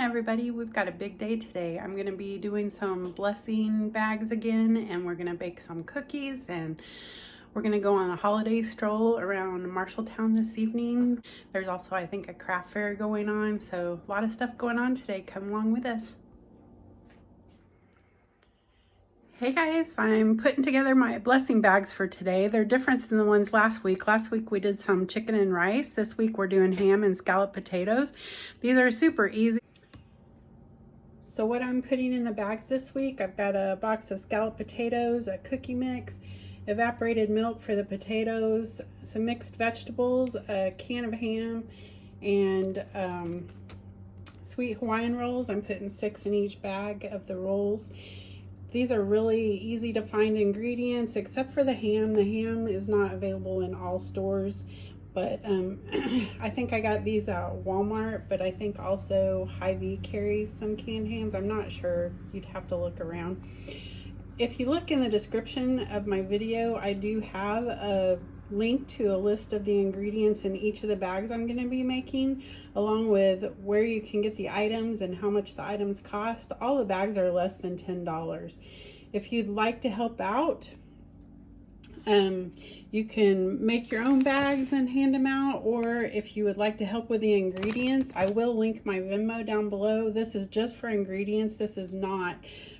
everybody. We've got a big day today. I'm going to be doing some blessing bags again, and we're going to bake some cookies, and we're going to go on a holiday stroll around Marshalltown this evening. There's also, I think, a craft fair going on, so a lot of stuff going on today. Come along with us. Hey guys, I'm putting together my blessing bags for today. They're different than the ones last week. Last week we did some chicken and rice. This week we're doing ham and scalloped potatoes. These are super easy. So what I'm putting in the bags this week, I've got a box of scalloped potatoes, a cookie mix, evaporated milk for the potatoes, some mixed vegetables, a can of ham, and sweet Hawaiian rolls. I'm putting 6 in each bag of the rolls. These are really easy to find ingredients except for the ham. The ham is not available in all stores, but I think I got these at Walmart, but I think also Hy-Vee carries some canned hams. I'm not sure. You'd have to look around. If you look in the description of my video, I do have a link to a list of the ingredients in each of the bags I'm going to be making, along with where you can get the items and how much the items cost. All the bags are less than $10. If you'd like to help out, you can make your own bags and hand them out, or if you would like to help with the ingredients, I will link my Venmo down below. This is just for ingredients. This is not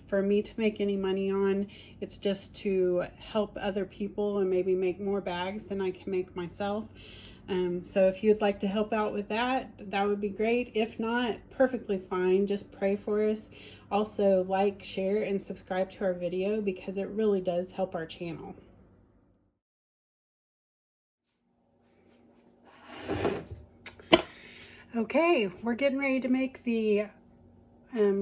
for me to make any money on. It's just to help other people and maybe make more bags than I can make myself. So if you'd like to help out with that, that would be great. If not, perfectly fine. Just pray for us. Also, like, share, and subscribe to our video because it really does help our channel. Okay, we're getting ready to make the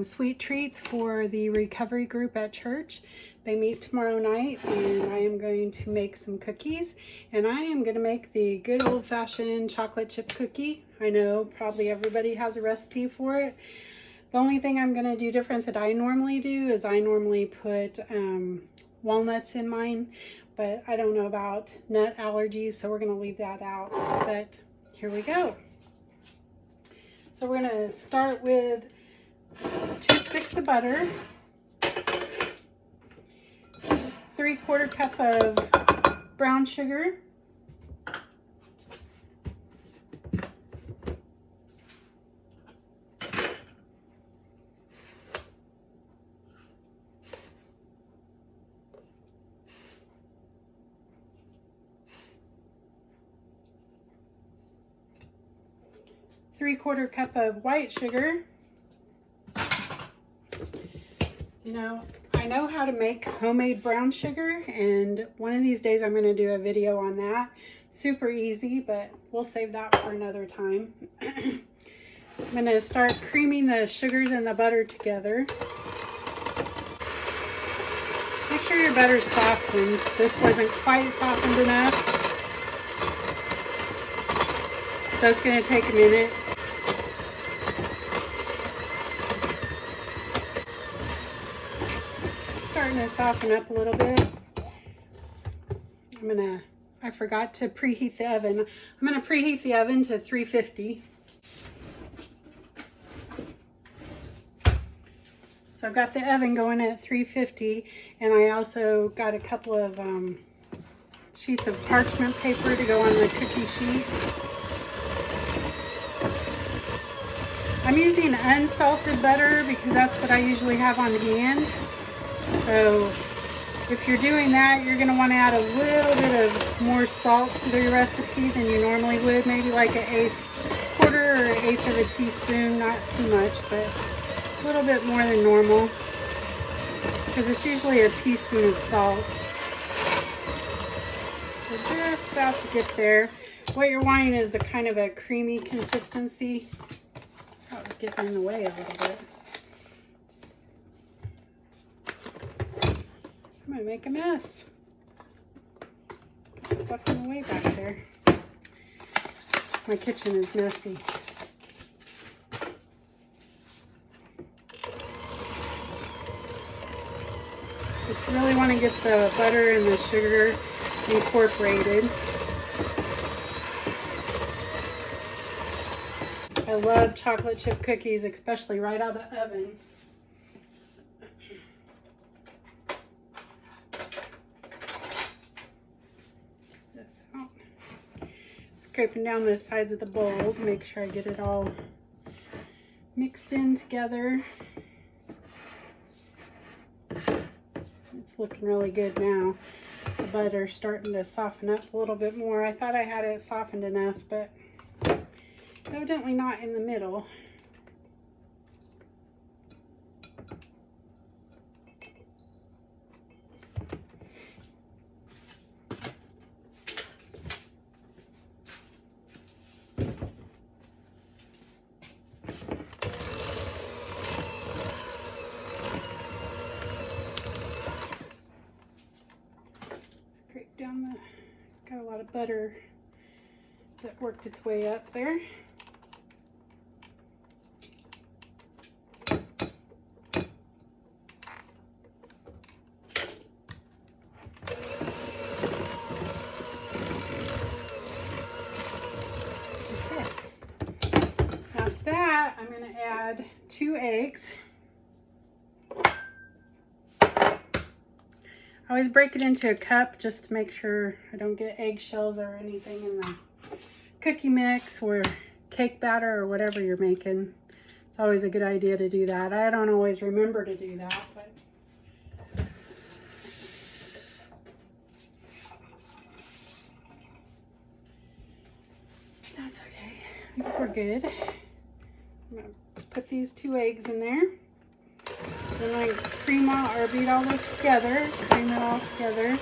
sweet treats for the recovery group at church. They meet tomorrow night, and I am going to make some cookies, and I am going to make the good old-fashioned chocolate chip cookie. I know probably everybody has a recipe for it. The only thing I'm going to do different that I normally do is I normally put walnuts in mine, but I don't know about nut allergies, so we're going to leave that out. But here we go. So we're going to start with 2 sticks of butter, 3/4 cup of brown sugar, three-quarter cup of white sugar. You know, I know how to make homemade brown sugar, and one of these days I'm going to do a video on that. Super easy, but we'll save that for another time. I'm going to start creaming the sugars and the butter together. Make sure your butter's softened. This wasn't quite softened enough, so it's going to take a minute. Starting to soften up a little bit. I forgot to preheat the oven. I'm gonna preheat the oven to 350. So I've got the oven going at 350, and I also got a couple of sheets of parchment paper to go on the cookie sheet. I'm using unsalted butter because that's what I usually have on hand. So if you're doing that, you're going to want to add a little bit of more salt to the recipe than you normally would. Maybe like an quarter or 1/8 of a teaspoon, not too much, but a little bit more than normal, because it's usually a teaspoon of salt. We're just about to get there. What you're wanting is a kind of a creamy consistency. That was getting in the way a little bit. I'm gonna make a mess. Got stuff in the way back there. My kitchen is messy. But you really want to get the butter and the sugar incorporated. I I love chocolate chip cookies, especially right out of the oven. This out. Scraping down the sides of the bowl to make sure I get it all mixed in together. It's looking really good now. The butter's starting to soften up a little bit more. I thought I had it softened enough, but evidently not in the middle. Scrape down the, got a lot of butter that worked its way up there. After that, I'm going to add 2 eggs. I always break it into a cup just to make sure I don't get eggshells or anything in the cookie mix or cake batter or whatever you're making. It's always a good idea to do that. I don't always remember to do that, but that's okay. These were good. I'm going to put these 2 eggs in there. Then I cream out or beat all this together, cream it all together.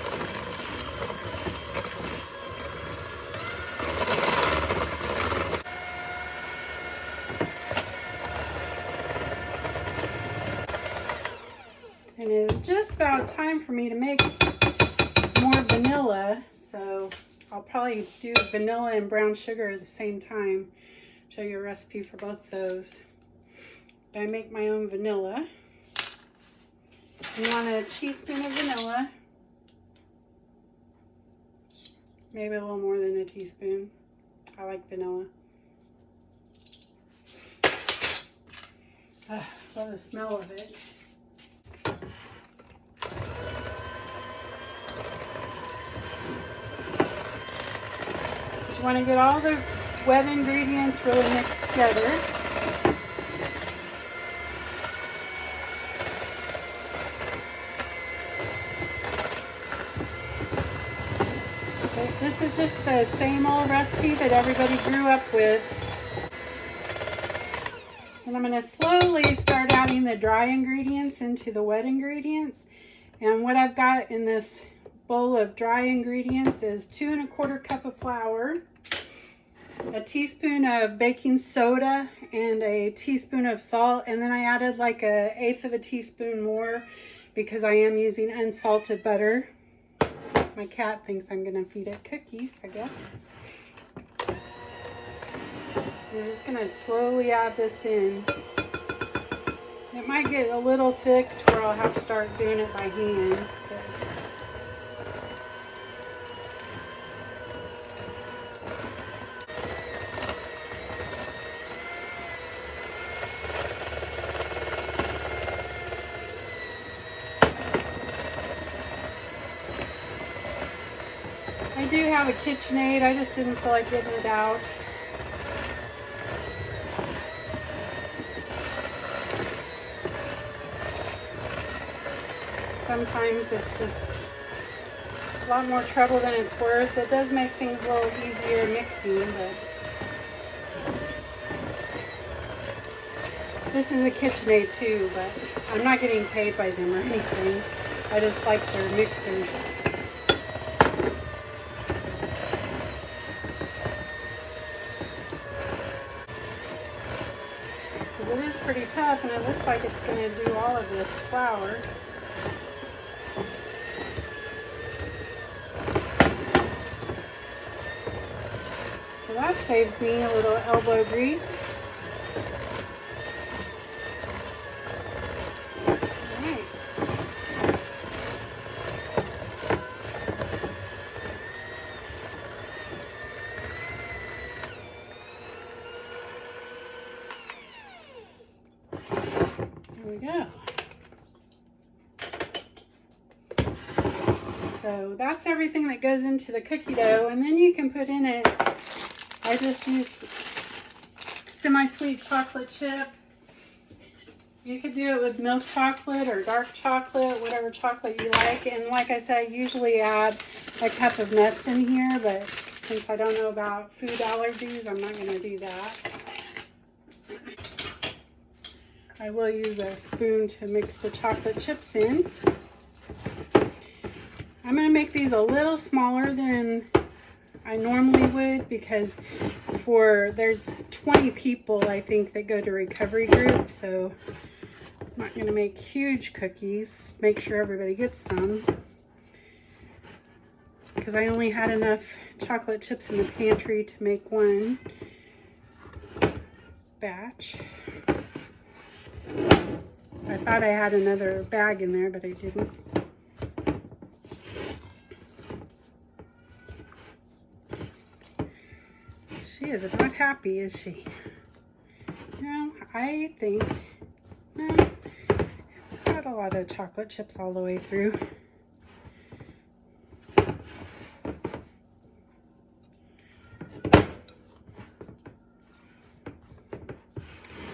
And it is just about time for me to make more vanilla, so I'll probably do vanilla and brown sugar at the same time. Show you a recipe for both those. I make my own vanilla. You want a teaspoon of vanilla. Maybe a little more than a teaspoon. I like vanilla. Love the smell of it. You want to get all the wet ingredients really mixed together. This is just the same old recipe that everybody grew up with. And I'm going to slowly start adding the dry ingredients into the wet ingredients. And what I've got in this bowl of dry ingredients is 2 1/4 cups of flour, a teaspoon of baking soda, and a teaspoon of salt. And then I added like 1/8 of a teaspoon more because I am using unsalted butter. My cat thinks I'm going to feed it cookies, I guess. I'm just going to slowly add this in. It might get a little thick to where I'll have to start doing it by hand. I do have a KitchenAid, I just didn't feel like getting it out. Sometimes it's just a lot more trouble than it's worth. It does make things a little easier mixing, but this is a KitchenAid too, but I'm not getting paid by them or anything. I just like their mixers. It is pretty tough, and it looks like it's going to do all of this flour. So that saves me a little elbow grease. All right. There we go. So that's everything that goes into the cookie dough, and then you can put in it, I just use semi-sweet chocolate chip. You could do it with milk chocolate or dark chocolate, whatever chocolate you like. And like I said, I usually add a cup of nuts in here, but since I don't know about food allergies, I'm not going to do that. I will use a spoon to mix the chocolate chips in. I'm going to make these a little smaller than I normally would because it's there's 20 people I think that go to recovery group, so I'm not going to make huge cookies. Make sure everybody gets some because I only had enough chocolate chips in the pantry to make one batch. I thought I had another bag in there, but I didn't. She is not happy, is she? No, I think, no, it's got a lot of chocolate chips all the way through.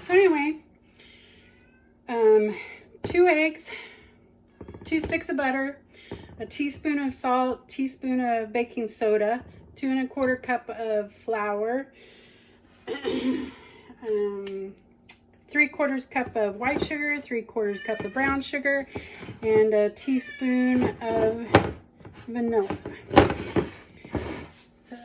So anyway, 2 eggs, 2 sticks of butter, a teaspoon of salt, teaspoon of baking soda, 2 1/4 cup of flour, 3/4 cup of white sugar, 3/4 cup of brown sugar, and a teaspoon of vanilla. So,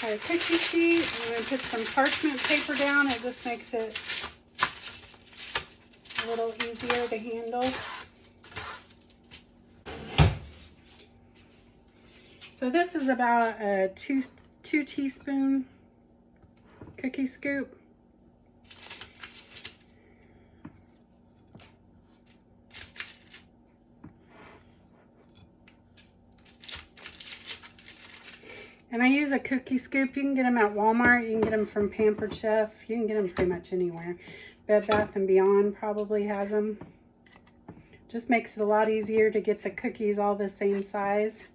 got a cookie sheet. I'm going to put some parchment paper down. It just makes it a little easier to handle. So this is about a two teaspoon cookie scoop. And I use a cookie scoop. You can get them at Walmart. You can get them from Pampered Chef. You can get them pretty much anywhere. Bed Bath & Beyond probably has them. Just makes it a lot easier to get the cookies all the same size.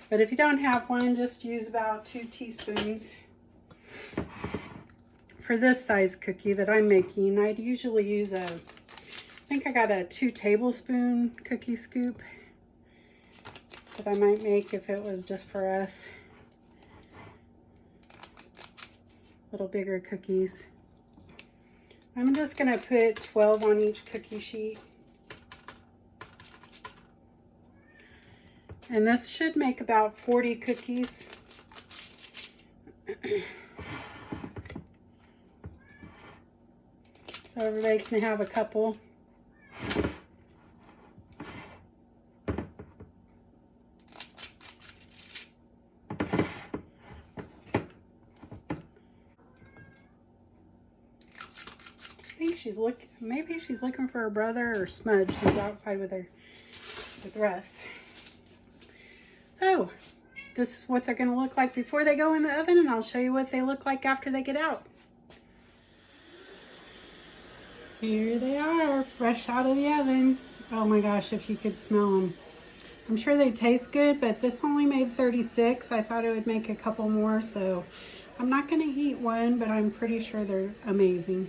But if you don't have one, just use about 2 teaspoons. For this size cookie that I'm making, I'd usually use I think I got a 2 tablespoon cookie scoop that I might make if it was just for us. Little bigger cookies. I'm just going to put 12 on each cookie sheet. And this should make about 40 cookies. So everybody can have a couple. Maybe she's looking for her brother or Smudge who's outside with Russ. So this is what they're going to look like before they go in the oven, and I'll show you what they look like after they get out. Here they are, fresh out of the oven. Oh my gosh, if you could smell them. I'm sure they taste good, but this only made 36. I thought it would make a couple more, so I'm not going to eat one, but I'm pretty sure they're amazing.